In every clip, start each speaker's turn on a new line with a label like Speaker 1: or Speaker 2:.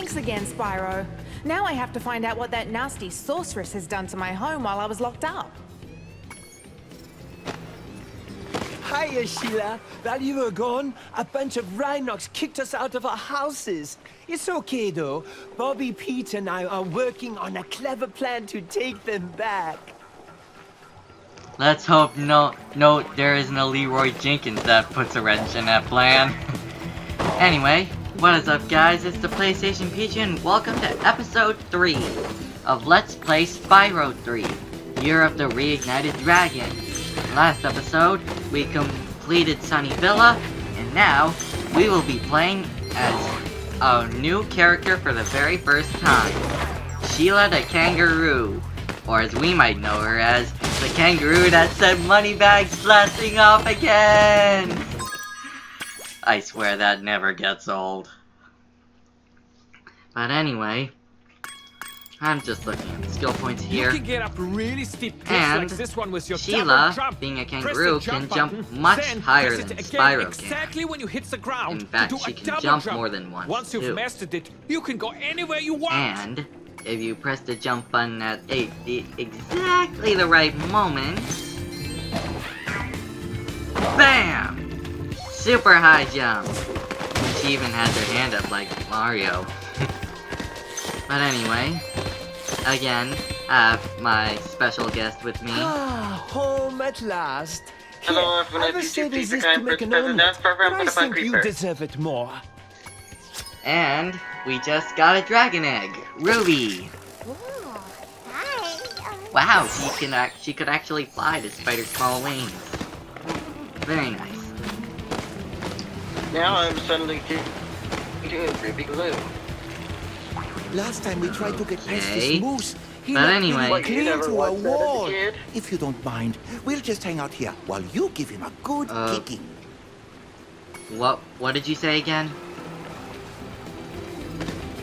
Speaker 1: Thanks again, Spyro. Now I have to find out what that nasty sorceress has done to my home while I was locked up.
Speaker 2: Hiya, Shiela. While you were gone, a bunch of Rhinox kicked us out of our houses. It's okay, though. Bobby, Pete, and I are working on a clever plan to take them back.
Speaker 3: Let's hope there isn't a Leroy Jenkins that puts a wrench in that plan. Anyway, what is up, guys? It's the PlayStation Peach, and welcome to episode 3 of Let's Play Spyro 3, Year of the Reignited Dragon. Last episode, we completed Sunny Villa, and now we will be playing as a new character for the very first time, Shiela the Kangaroo, or as we might know her as, the kangaroo that sent Moneybags blasting off again! I swear that never gets old. But anyway, I'm just looking at the skill points here.
Speaker 4: You can get up really steep cliffs
Speaker 3: And
Speaker 4: like this one with your
Speaker 3: Shiela,
Speaker 4: jump.
Speaker 3: being a
Speaker 4: Press
Speaker 3: kangaroo,
Speaker 4: the
Speaker 3: can
Speaker 4: jump
Speaker 3: jump
Speaker 4: button,
Speaker 3: much
Speaker 4: then
Speaker 3: higher
Speaker 4: press
Speaker 3: than
Speaker 4: it
Speaker 3: Spyro
Speaker 4: again
Speaker 3: can.
Speaker 4: exactly when you hit the ground.
Speaker 3: In fact,
Speaker 4: to do
Speaker 3: she
Speaker 4: a
Speaker 3: can
Speaker 4: double
Speaker 3: jump more than once,
Speaker 4: Once you've
Speaker 3: too.
Speaker 4: mastered it, you can go anywhere you want.
Speaker 3: And if you press the jump button at exactly the right moment, BAM! Super high jump! She even has her hand up like Mario. But anyway, again, I have my special guest with me.
Speaker 2: Ah, home at last.
Speaker 5: Hello,
Speaker 2: Here,
Speaker 5: everyone.
Speaker 2: I was say
Speaker 5: Please
Speaker 2: resist
Speaker 5: kind
Speaker 2: to make an
Speaker 5: president
Speaker 2: omelet,
Speaker 5: program
Speaker 2: but I
Speaker 5: for the fun
Speaker 2: think you
Speaker 5: creeper.
Speaker 2: deserve it more.
Speaker 3: And we just got a dragon egg, Ruby.
Speaker 6: Ooh, hi.
Speaker 3: Wow, she could actually fly despite her small wings. Very nice.
Speaker 5: Now I'm suddenly doing Ruby Glue.
Speaker 7: Last time we tried to get past
Speaker 3: Okay.
Speaker 7: this moose, he
Speaker 3: But
Speaker 7: knocked
Speaker 3: anyway.
Speaker 7: him
Speaker 5: What, you
Speaker 7: clean
Speaker 5: never
Speaker 7: to a
Speaker 5: watched that as a
Speaker 7: wall.
Speaker 5: kid?
Speaker 7: If you don't mind, we'll just hang out here while you give him a good kicking.
Speaker 3: What did you say again?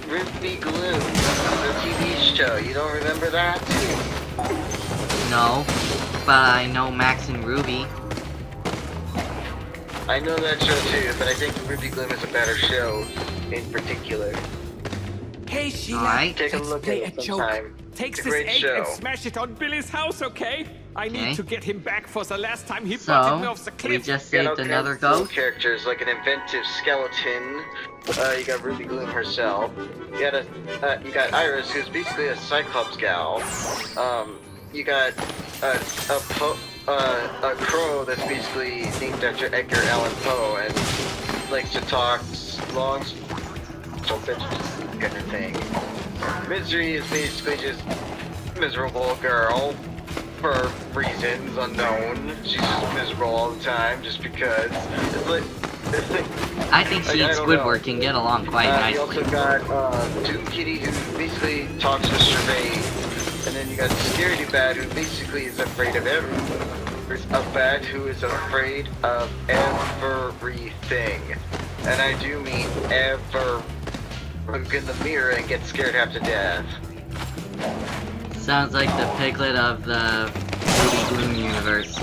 Speaker 5: Ruby Glue, the TV show. You don't remember that?
Speaker 3: No, but I know Max and Ruby.
Speaker 5: I know that show too, but I think Ruby Glue is a better show in particular.
Speaker 4: Hey, Sheila.
Speaker 3: Alright.
Speaker 5: Take a
Speaker 4: Let's
Speaker 5: look
Speaker 4: play
Speaker 5: at
Speaker 4: a
Speaker 5: it
Speaker 4: joke.
Speaker 5: sometime.
Speaker 4: Take
Speaker 5: It's a
Speaker 4: this
Speaker 5: great
Speaker 4: egg
Speaker 5: show.
Speaker 4: and smash it on Billy's house, okay? I
Speaker 3: Okay.
Speaker 4: need to get him back for the last time he butted me off the
Speaker 3: So,
Speaker 4: cliff.
Speaker 3: we just
Speaker 5: You got
Speaker 3: saved
Speaker 5: all
Speaker 3: another
Speaker 5: kinds of cool
Speaker 3: goat.
Speaker 5: characters like an inventive skeleton. You got Ruby Gloom herself. You got Iris, who's basically a Cyclops gal. You got a crow that's basically named after Edgar Allan Poe and likes to talk long, so kind of thing. Misery is basically just a miserable girl for reasons unknown. She's just miserable all the time just because. It's like
Speaker 3: I think she and
Speaker 5: I don't know.
Speaker 3: Squidward can get along quite
Speaker 5: You
Speaker 3: nicely.
Speaker 5: also got Toon Kitty, who basically talks with Charade, and then you got Scaredy Bad, who basically is afraid of everything. There's a bat who is afraid of everything, and I do mean ever. Look in the mirror and get scared half to death.
Speaker 3: Sounds like the Piglet of the Ruby Gloom universe.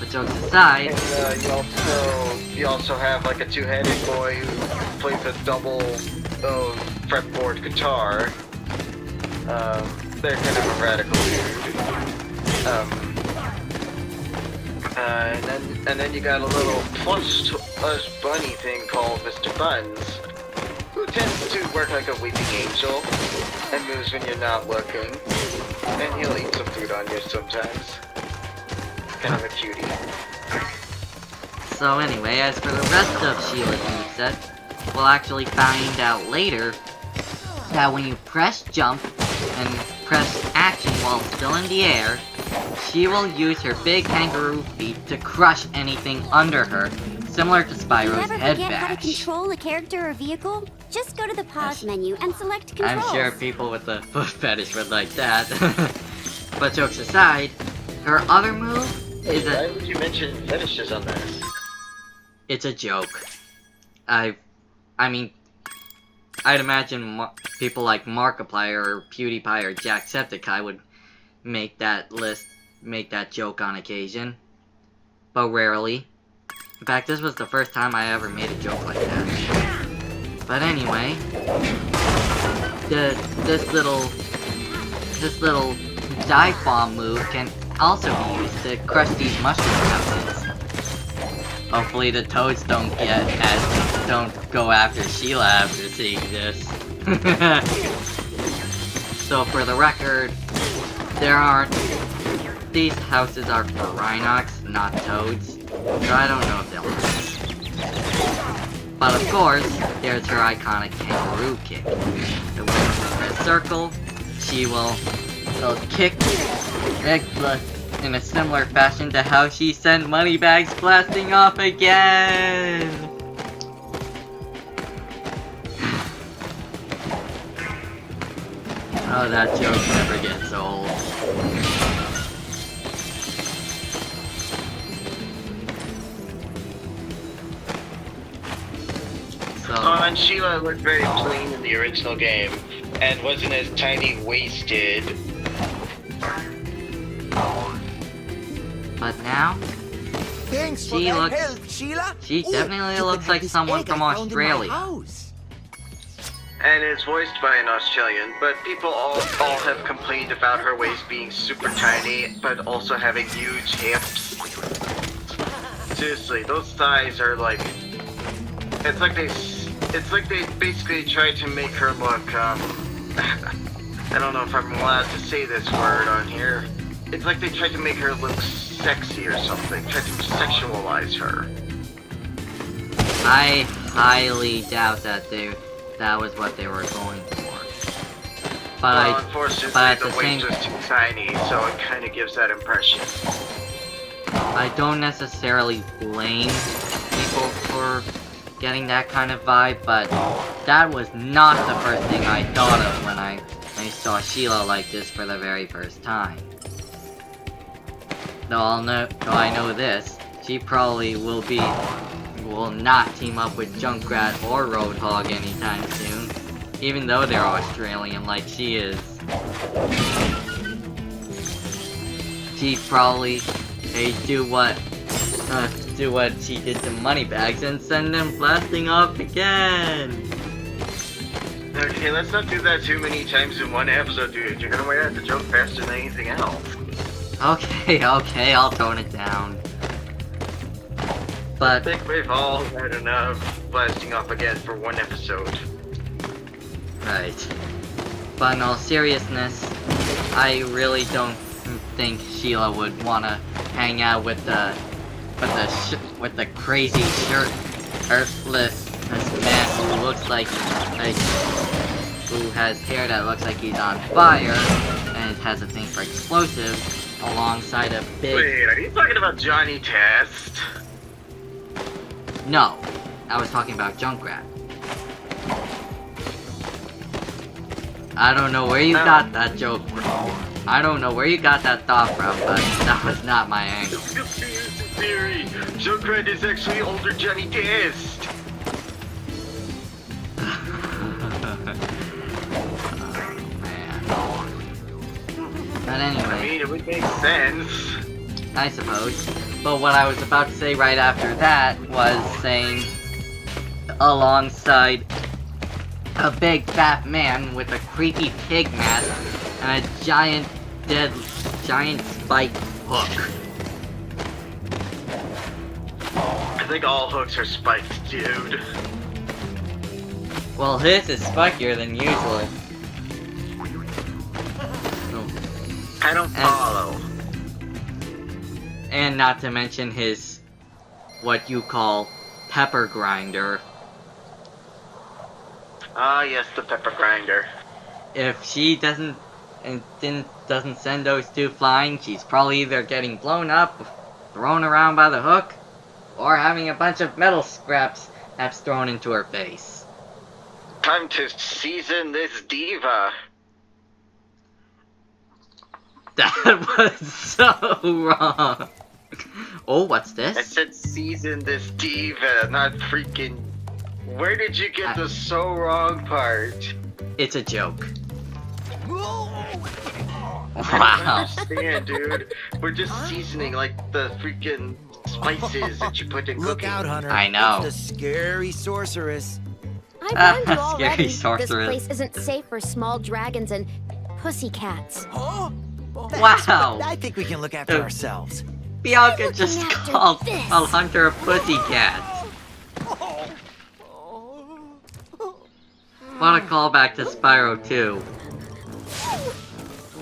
Speaker 3: But jokes aside,
Speaker 5: And you also have like a two-headed boy who plays a double fretboard guitar. They're kind of a radical dude. And then you got a little plush bunny thing called Mr. Buns, who tends to work like a weeping angel and moves when you're not looking, and he'll eat some food on you sometimes. Kind of a cutie.
Speaker 3: so anyway, as for the rest of Sheila's moveset, we'll actually find out later that when you press jump and press action while still in the air, she will use her big kangaroo feet to crush anything under her, similar to Spyro's
Speaker 6: Never
Speaker 3: head
Speaker 6: forget how to
Speaker 3: bash.
Speaker 6: control a character or vehicle? Just go to the pause menu and select controls.
Speaker 3: I'm sure people with the foot fetish would like that. But jokes aside, her other move is
Speaker 5: Why would you mention fetishes on this?
Speaker 3: it's a joke. I mean, I'd imagine people like Markiplier or PewDiePie or Jacksepticeye would make that joke on occasion, but rarely. In fact, this was the first time I ever made a joke like that. But anyway, this little dive bomb move can also be used to crush these mushroom houses. Hopefully the toads don't go after Shiela after seeing this. So for the record, these houses are for Rhinox, not toads. So I don't know if they'll hurt. But of course, there's her iconic kangaroo kick. In a circle, she will kick in a similar fashion to how she sent Moneybags blasting off again! Oh, that joke never gets old.
Speaker 5: And Shiela looked very plain in the original game, and wasn't as tiny wasted.
Speaker 3: But now,
Speaker 7: Thanks for
Speaker 3: She
Speaker 7: that
Speaker 3: looks-
Speaker 7: help, Sheila.
Speaker 3: she definitely
Speaker 7: you
Speaker 3: looks
Speaker 7: can have
Speaker 3: like
Speaker 7: this
Speaker 3: someone
Speaker 7: egg
Speaker 3: from
Speaker 7: I found in my
Speaker 3: Australia.
Speaker 7: house.
Speaker 5: And it's voiced by an Australian, but people all have complained about her waist being super tiny, but also having huge hips. Seriously, those thighs are like... It's like they basically tried to make her look, I don't know if I'm allowed to say this word on here. It's like they tried to make her look sexy or something, tried to sexualize her.
Speaker 3: I highly doubt that that was what they were going for.
Speaker 5: Well,
Speaker 3: But
Speaker 5: unfortunately,
Speaker 3: at
Speaker 5: the
Speaker 3: the same-
Speaker 5: waist was too tiny, so it kind of gives that impression.
Speaker 3: I don't necessarily blame people for getting that kind of vibe, but that was not the first thing I thought of when I saw Shiela like this for the very first time. Though I know this, she probably will not team up with Junkrat or Roadhog anytime soon, even though they're Australian like she is. She'd probably do what she did to Moneybags and send them blasting off again.
Speaker 5: Okay, let's not do that too many times in one episode, dude. You're gonna wear out the joke faster than anything else.
Speaker 3: Okay, I'll tone it down.
Speaker 5: I
Speaker 3: But
Speaker 5: think we've all had enough blasting off again for one episode.
Speaker 3: right. But in all seriousness, I really don't think Shiela would wanna hang out with the crazy shirtless man who looks like who has hair that looks like he's on fire and has a thing for explosives alongside a big.
Speaker 5: Wait, are you talking about Johnny Test?
Speaker 3: No, I was talking about Junkrat. I don't know where you got that joke from. I don't know where you got that thought from, but that was not my angle.
Speaker 5: Conspiracy theory! Junkrat is actually older Johnny Test!
Speaker 3: But
Speaker 5: I
Speaker 3: anyway,
Speaker 5: mean, it would make sense.
Speaker 3: I suppose. But what I was about to say right after that was saying alongside a big fat man with a creepy pig mask and a giant spiked hook.
Speaker 5: I think all hooks are spiked, dude.
Speaker 3: Well, his is spikier than usual.
Speaker 5: I don't follow.
Speaker 3: And not to mention his, what you call, pepper grinder.
Speaker 5: Ah, yes, the pepper grinder.
Speaker 3: If she doesn't send those two flying, she's probably either getting blown up, thrown around by the hook, or having a bunch of metal scraps that's thrown into her face.
Speaker 5: Time to season this diva.
Speaker 3: That was so wrong. Oh, what's
Speaker 5: I
Speaker 3: this?
Speaker 5: said season this diva, not freaking... Where did you get the so wrong part?
Speaker 3: It's a joke.
Speaker 5: I
Speaker 3: Wow.
Speaker 5: don't understand, dude. We're just seasoning like the freaking spices that you put in
Speaker 8: Look
Speaker 5: cooking.
Speaker 8: out, Hunter.
Speaker 3: I know.
Speaker 8: It's the scary sorceress.
Speaker 6: I warned you
Speaker 3: Scary
Speaker 6: already. This
Speaker 3: sorceress.
Speaker 6: place isn't safe for small dragons and pussycats.
Speaker 7: Huh?
Speaker 3: Wow.
Speaker 7: I think we can look after ourselves.
Speaker 3: Bianca
Speaker 6: Looking
Speaker 3: just
Speaker 6: after
Speaker 3: called
Speaker 6: this.
Speaker 3: a hunter a pussycat. What a callback to Spyro 2.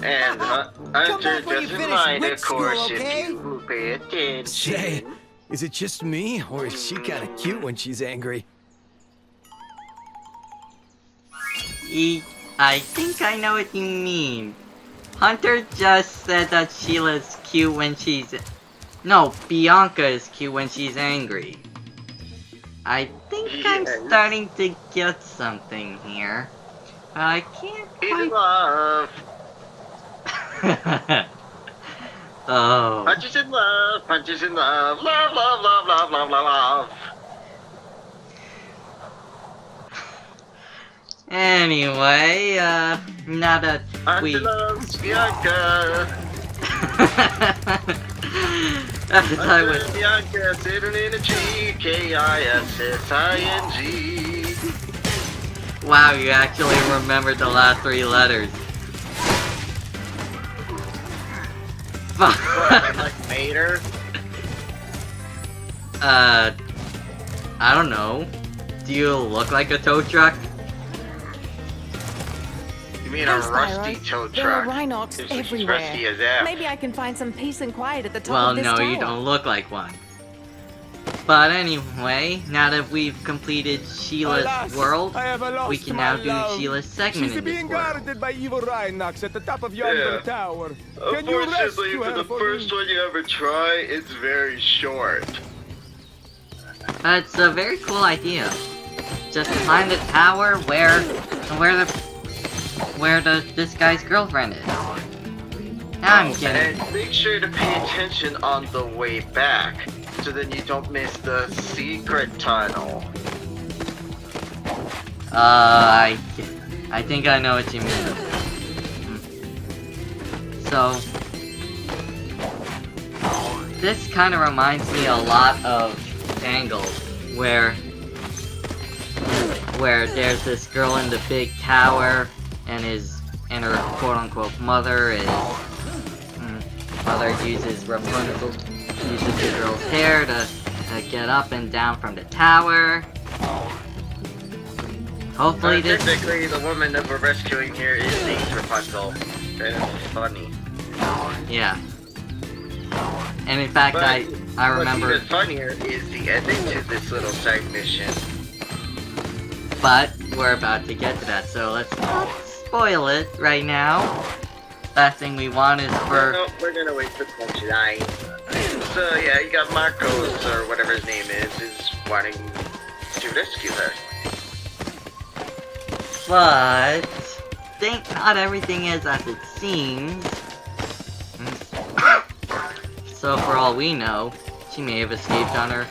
Speaker 5: And Hunter
Speaker 7: back when you
Speaker 5: doesn't
Speaker 7: finish
Speaker 5: mind,
Speaker 7: wit
Speaker 5: of course,
Speaker 7: school, okay?
Speaker 5: if you pay attention.
Speaker 2: Say, is it just me, or is she kind of cute when she's angry?
Speaker 3: I think I know what you mean. Hunter just said that Sheila's cute when she's... No, Bianca is cute when she's angry. I think I'm
Speaker 5: Yes.
Speaker 3: starting to get something here. But I can't
Speaker 5: He's in
Speaker 3: quite...
Speaker 5: love.
Speaker 3: Oh.
Speaker 5: Hunter's in love. Hunter's in love. Love, love, love, love, love, love, love.
Speaker 3: Anyway, now that we...
Speaker 5: Hunter loves Bianca.
Speaker 3: As I
Speaker 5: Hunter
Speaker 3: was...
Speaker 5: and Bianca sitting in a tree. K-I-S-S-I-N-G.
Speaker 3: Wow, you actually remembered the last 3 letters.
Speaker 5: What, I'm like Mater?
Speaker 3: I don't know. Do you look like a tow truck?
Speaker 5: You mean
Speaker 1: Hey,
Speaker 5: a rusty
Speaker 1: Spyro.
Speaker 5: tow
Speaker 1: There are
Speaker 5: truck?
Speaker 1: Rhinox
Speaker 5: It's as
Speaker 1: everywhere.
Speaker 5: rusty as that.
Speaker 1: Maybe I can find some peace and quiet at the top
Speaker 3: Well,
Speaker 1: of this
Speaker 3: no,
Speaker 1: tower.
Speaker 3: you don't look like one. But anyway, now that we've completed Sheila's
Speaker 2: Alas,
Speaker 3: world,
Speaker 2: I have lost
Speaker 3: we can
Speaker 2: my
Speaker 3: now do
Speaker 2: love.
Speaker 3: Sheila's segment
Speaker 2: She's
Speaker 3: in this
Speaker 2: being
Speaker 3: world.
Speaker 2: guarded by evil Rhinox at the top of yonder
Speaker 5: Yeah.
Speaker 2: tower. Can you
Speaker 5: Unfortunately,
Speaker 2: rescue
Speaker 5: for
Speaker 2: her
Speaker 5: the
Speaker 2: for
Speaker 5: first
Speaker 2: me?
Speaker 5: one you ever try, it's very short.
Speaker 3: It's a very cool idea. Just climb the tower where this guy's girlfriend is. Now I'm getting...
Speaker 5: And make sure to pay attention on the way back, so then you don't miss the secret tunnel.
Speaker 3: I think I know what you mean. So, this kind of reminds me a lot of Tangled, where there's this girl in the big tower, and her quote-unquote mother uses the girl's hair to get up and down from the tower. Hopefully this...
Speaker 5: Technically, the woman that we're rescuing here is named Rapunzel. And it's funny.
Speaker 3: Yeah. And in fact,
Speaker 5: But
Speaker 3: I remember...
Speaker 5: What's even funnier is the ending to this little side mission.
Speaker 3: But we're about to get to that, so let's not spoil it right now. Last thing we want is for...
Speaker 5: No, we're gonna wait for the punchline. So yeah, you got Marcos, or whatever his name is wanting to rescue her.
Speaker 3: But... not everything is as it seems. So for all we know, she may have escaped on her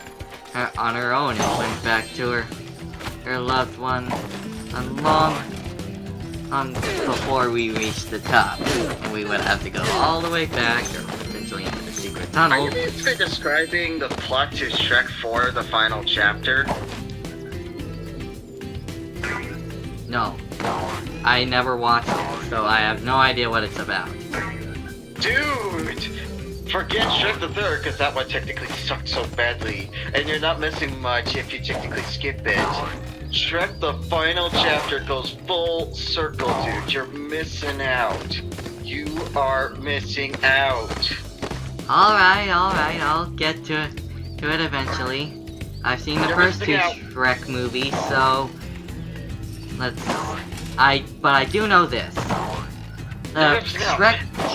Speaker 3: own and went back to her loved one before we reached the top. And we would have to go all the way back, or potentially into the secret
Speaker 5: Are
Speaker 3: tunnel.
Speaker 5: you basically describing the plot to Shrek 4, the final chapter?
Speaker 3: No. I never watched it, so I have no idea what it's about.
Speaker 5: Dude! Forget Shrek the 3rd, because that one technically sucked so badly, and you're not missing much if you technically skip it. Shrek the final chapter goes full circle, dude. You're missing out. You are missing out.
Speaker 3: Alright, I'll get to it eventually. I've seen the
Speaker 5: You're
Speaker 3: first 2
Speaker 5: missing out.
Speaker 3: Shrek movies, so... But I do know this.
Speaker 5: You're missing out.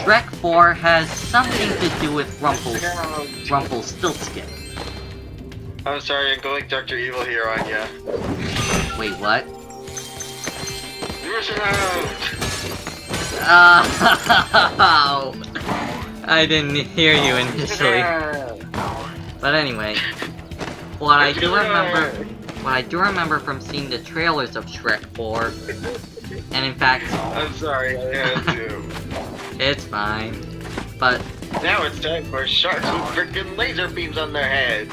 Speaker 3: Shrek 4 has something to do with Rumpelstiltskin.
Speaker 5: I'm sorry, I'm going Dr. Evil here on ya.
Speaker 3: Wait, what?
Speaker 5: You're missing out.
Speaker 3: Oh, I didn't hear you initially. But anyway, what I do remember from seeing the trailers of Shrek 4, and in fact,
Speaker 5: I'm sorry, I had to.
Speaker 3: it's fine. But
Speaker 5: Now it's time for sharks with freaking laser beams on their heads.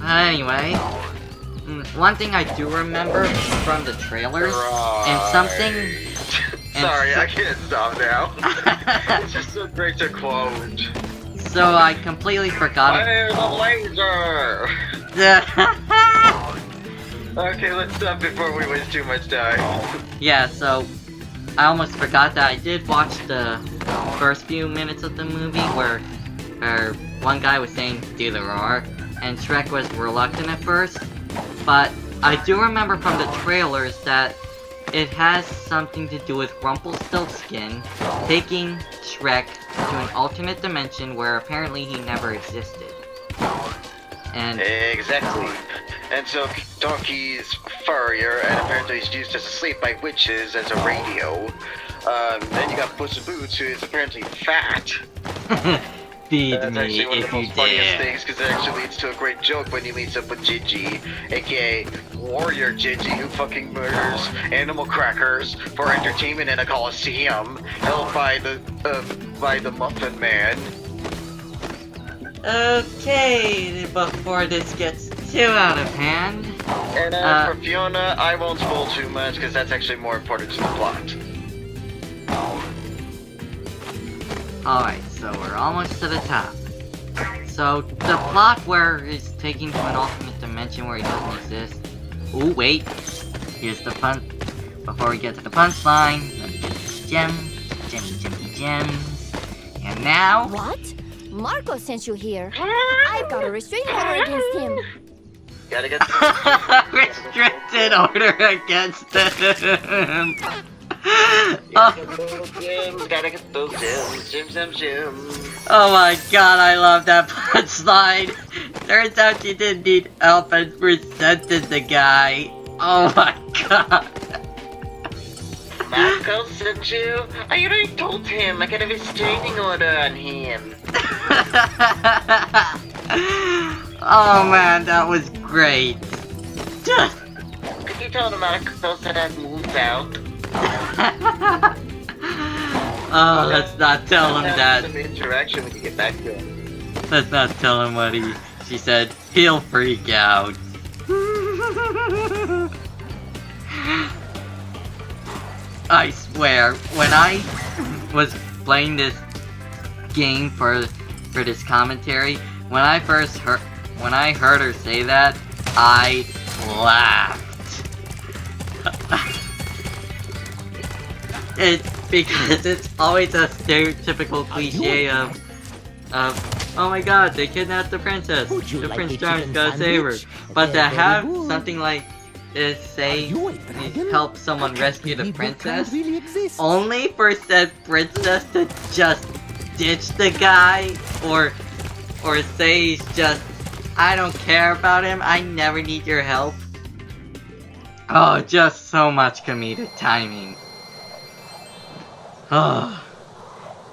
Speaker 3: anyway, one thing I do remember from the trailers, and something...
Speaker 5: Sorry, I can't stop now. It's just so great to quote.
Speaker 3: So I completely forgot...
Speaker 5: Fire the laser! Okay, let's stop before we waste too much time.
Speaker 3: Yeah, so I almost forgot that I did watch the first few minutes of the movie where one guy was saying do the roar, and Shrek was reluctant at first, but I do remember from the trailers that it has something to do with Rumpelstiltskin taking Shrek to an alternate dimension where apparently he never existed. And
Speaker 5: exactly. And so Donkey's furrier, and apparently he's used as a sleep by witches as a radio. Then you got Puss in Boots, who is apparently fat.
Speaker 3: feed
Speaker 5: That's
Speaker 3: me
Speaker 5: actually one of
Speaker 3: if
Speaker 5: the
Speaker 3: you
Speaker 5: most funniest
Speaker 3: dare.
Speaker 5: things, because it actually leads to a great joke when he meets up with Gigi, aka Warrior Gigi, who fucking murders animal crackers for entertainment in a coliseum, held by the Muffin Man.
Speaker 3: Okay, before this gets too out of hand.
Speaker 5: And as for Fiona, I won't spoil too much, because that's actually more important to the plot.
Speaker 3: Alright, so we're almost to the top. So, the plot where he's taken to an alternate dimension where he doesn't exist. Ooh, wait. Here's the fun. Before we get to the punchline, let me get this gem. Gems. And now...
Speaker 6: What? Marco sent you here. I've got a restraining order against him.
Speaker 5: Gotta get
Speaker 3: restricted order against him.
Speaker 5: Gotta get those gems.
Speaker 3: Oh my god, I love that punchline. Turns out she didn't need help and presented the guy. Oh my god.
Speaker 5: Marco sent you? I already told him I got a restraining order on him.
Speaker 3: Oh man, that was great.
Speaker 5: Could you tell him Marco said I've moved out?
Speaker 3: Oh, let's not tell him that.
Speaker 5: Some interaction when you get back to him.
Speaker 3: Let's not tell him what she said. He'll freak out. I swear, when I was playing this game for this commentary, when I heard her say that, I laughed. It's because it's always a stereotypical cliche of oh my god, they kidnapped the princess. The Prince Charming's gotta save her. But to have something like this say help someone rescue the princess, only for said princess to just ditch the guy or say he's just, I don't care about him, I never need your help. Oh, just so much comedic timing. Oh.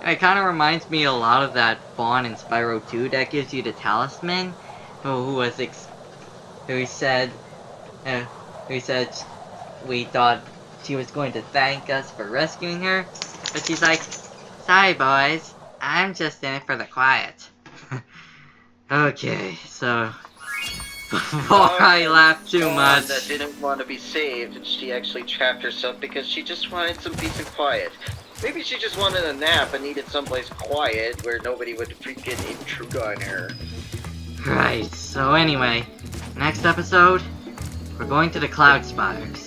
Speaker 3: It kind of reminds me a lot of that Fawn in Spyro 2 that gives you the talisman, who said we thought she was going to thank us for rescuing her, but she's like, sorry boys, I'm just in it for the quiet. Okay, so before I laugh too much.
Speaker 5: That didn't want to be saved, and she actually trapped herself because she just wanted some peace and quiet. Maybe she just wanted a nap and needed someplace quiet where nobody would freaking intrude on her.
Speaker 3: Right, so anyway, next episode, we're going to the Cloud Spires.